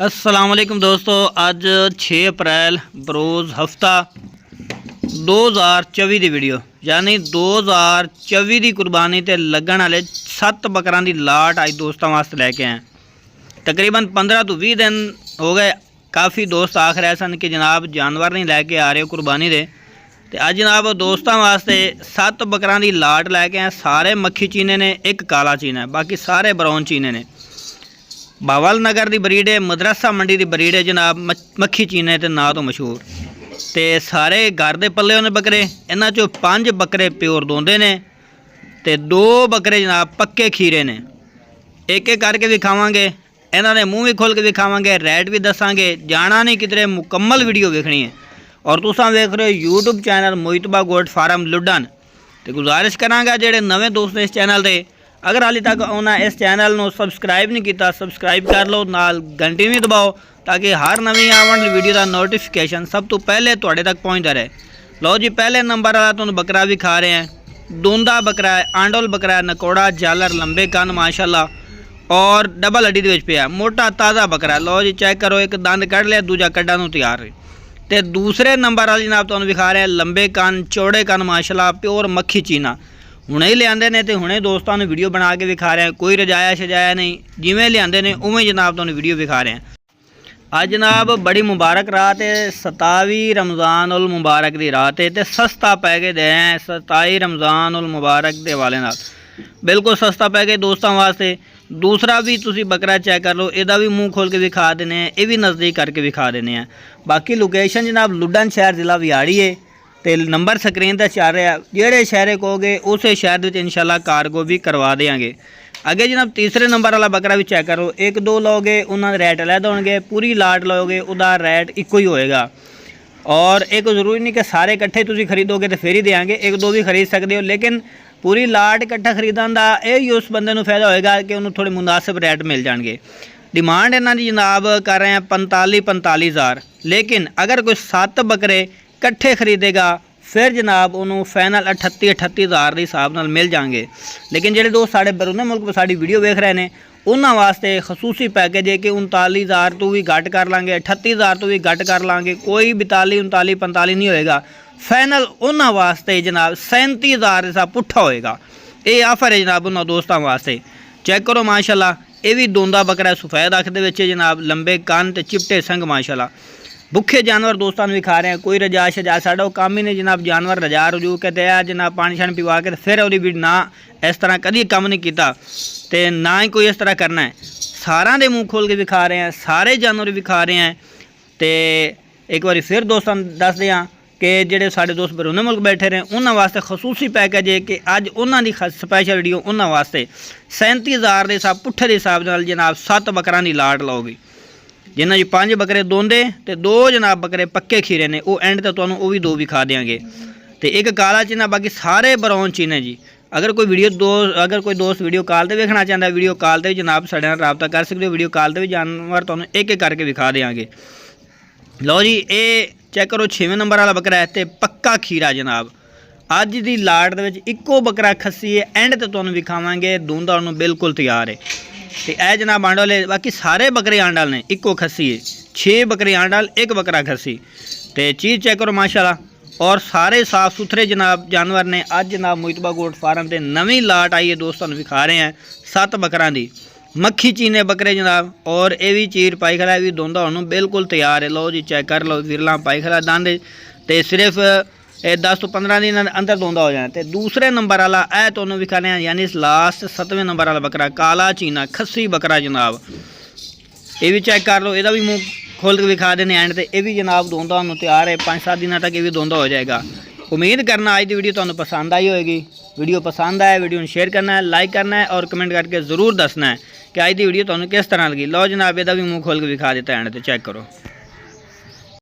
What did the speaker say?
अस्सलामुअलैकुम दोस्तों, अज 6 अप्रैल बरोज़ हफ्ता 2024 की वीडियो यानी 2024 की कुर्बानी ते लगन वाले 7 बकरां दी लाट अज दोस्तों वास्ते लैके आए। तकरीबन 15 तो 20 दिन हो गए। काफ़ी दोस्त आख रहे सन कि जनाब जानवर नहीं लैके आ रहे हो कुर्बानी दे, तो अज जनाब दोस्तों वास्ते 7 बकरां दी लाट लैके आए। सारे मक्खी चीने ने, एक काला चीना है, बाकी सारे ब्राउन चीने ने। बावल नगर की बरीड है, मदरसा मंडी की बरीड है जनाब, मक्खी चीने के नाँ तो मशहूर। तो सारे घर के पल्ले ने बकरे, इन्हां चों 5 बकरे प्योर दोंदे ने ते 2 बकरे जनाब पक्के खीरे ने। एक एक करके विखावांगे, इन्हां दे मूँह भी खोल के विखावांगे, रेट भी दसांगे। जाना नहीं किधरे, मुकम्मल वीडियो वेखनी है। और तुसां वेख रहे हो यूट्यूब चैनल मोहितबा गोट फार्म लुडन। तो गुजारिश करांगा जेडे नवे दोस्त ने इस चैनल से, अगर हाली तक उन्हें इस चैनल को सबसक्राइब नहीं किया, सबसक्राइब कर लो, नाल घंटी भी दबाओ ताकि हर नवी आने वाली वीडियो का नोटिफिकेशन सब तो पहले तुहाडे तक पहुँचता रहे। लो जी, पहले नंबर वाला तुहानूं बकरा भी खा रहे हैं। दोंदा बकरा है, आंडोल बकरा है, नकोड़ा जालर, लंबे कान माशाल्लाह और डबल हड्डी दे विच पिया, मोटा ताज़ा बकरा। लो जी चेक करो, एक दंद कढ़ लिया, दूजा कड्ढा नूं तैयार है। तो दूसरे नंबर वाले जनाब तुहानूं विखा रहे हैं लंबे कान चौड़े कान माशाल्लाह, प्योर मक्खी चीना। हुणे ही लियाते ने तो हुणे दोस्तों ने वीडियो बना के विखा रहे हैं, कोई रजाया शजाया नहीं, जिमें लियाते ने उवें जनाब तुहानूं वीडियो विखा रहे हैं। अज जनाब बड़ी मुबारक रात है, 27 रमज़ान उल मुबारक की रात है। तो सस्ता पै के दे 27 रमज़ान उल मुबारक के हवाले नाल बिल्कुल सस्ता पै गए दोस्तों वास्ते। दूसरा भी तुसी बकरा चेक कर लो, इहदा भी मूँह खोल के विखा देने हैं, ये भी नज़दीक करके विखा देने हैं। बाकी लोकेशन जनाब लुडन शहर जिला विहाड़ी है। तो नंबर स्क्रीन पर चल रहा है, जेड़े शहर कहोगे उस शहर में इंशाल्लाह कार्गो भी करवा देंगे। अगे जनाब तीसरे नंबर वाला बकरा भी चेक करो, 1-2 लोगे उन्होंने रेट अलग होंगे, पूरी लाट लोगे उदा रेट इको ही होएगा। और एक जरूरी नहीं कि सारे इकट्ठे तुम खरीदोगे तो फिर ही देंगे, 1-2 भी खरीद सकते हो, लेकिन पूरी लाट इकट्ठा खरीदने का यही उस बंदे को फायदा होएगा कि उन्होंने थोड़े मुनासिब रेट मिल जाएंगे। डिमांड इन्हों की जनाब कर रहे हैं 45 हज़ार, लेकिन अगर कोई 7 बकरे इकट्ठे खरीदेगा फिर जनाब उन्होंने फाइनल 38 हज़ार के हिसाब नाल मिल जाएंगे। लेकिन जो दोस्त साढ़े बरूने मुल्क में साड़ी वीडियो वेख रहे हैं उन्होंने वास्ते खसूसी पैकेज है कि 39 हज़ार तो भी घट कर लाँगे, 38 हज़ार तो भी घट कर लाँगे, कोई 42, 39, 45 नहीं होएगा। फाइनल उन्होंने वास्ते जनाब 37 हज़ार जैसा पुट्ठा होएगा। ये ऑफर है जनाब उन्होंने दोस्तों वास्ते। चेक करो माशाल्लाह, ये भी दोंदा बकरा सफ़ेद अख दे जनाब, लंबे कान ते चिपटे संग माशाल्लाह। भुखे जानवर दोस्तों भी खा रहे हैं, कोई रजा शजा साढ़ा काम ही नहीं जनाब। जानवर रजा रजू कहते हैं जनाब पानी शानी पिवा के फिर वो भी ना इस तरह कभी काम नहीं किया, तो ना ही कोई इस तरह करना है। सारा दे मुँह खोल के विखा रहे हैं, सारे जानवर विखा रहे हैं। तो एक बार फिर दोस्तों दस दें कि जेडे साढ़े दोस्त बरूने मुल्क बैठे रहे उन्होंने वास्ते खसूसी पैकेज है कि अज उन्होंने स्पैशल वीडियो उन्होंने वास्ते 37 हज़ार के हिसाब पुट्ठे के हिसाब नाल जनाब 7 बकरां की लाट लाओगी, जिन्हों जी 5 बकरे दोंदे तो 2 जनाब बकरे पक्के खीरे ने। वो एंड तक तुहानूं वो भी 2 भी खा देंगे। तो एक काला चीना, बाकी सारे ब्राउन चीने जी। अगर कोई दोस्त वीडियो कॉल पर देखना चाहता है, वीडियो कॉल पर भी जनाब साढ़े नाल राबता कर सकते हो। वीडियो कॉल पर भी जानवर तुहानूं एक एक करके विखा देंगे। लो जी, ये चेक करो 6वें नंबर वाला बकरा है, तो पक्का खीरा जनाब। अज की लाट दे इक्को बकरा खस्सी है, एंड तक तुहानूं विखावांगे, दूंदा उन्होंने बिल्कुल तैयार है। तो यह जनाब आंडल है, बाकी सारे बकरे आंडल ने, इक्को खस्सी है। 6 बकरे आंडल, 1 बकरा खस्सी। तो चीज़ चेक करो माशाल्लाह, और सारे साफ सुथरे जनाब जानवर ने। अज जनाब मोहितबा गोट फार्म से नवी लाट आई है दोस्तों विखा रहे हैं 7 बकरां की मक्खी चीने बकरे जनाब। और ये भी चीर पाई खड़ा, भी दोंदा उन्होंने बिल्कुल तैयार है। लो जी चेक कर लो, विरला पाई खड़ा दंद, तो सिर्फ 10 तो 15 दिन अंदर दोंदा हो जाए। तो दूसरे नंबर वाला ए तुहानूं विखा रहे हैं, यानी लास्ट 7वें नंबर वाला बकरा काला चीना खस्सी बकरा जनाब। ये भी चेक कर लो, यदा भी मुँह खोल के विखा देने एंड ते ये भी जनाब दोंदा उन्होंने तैयार है। 5-7 दिन तक ये भी दोंदा हो जाएगा। उम्मीद करना आज की वीडियो तुहानूं पसंद आई होगी। वीडियो पसंद आए वीडियो शेयर करना है, लाइक करना है और कमेंट करके ज़रूर दसना है कि आज की वीडियो तुहानूं किस तरह लगी। लो जनाब, यदा भी मुँह खोल के विखा देता है एंड ते चेक करो।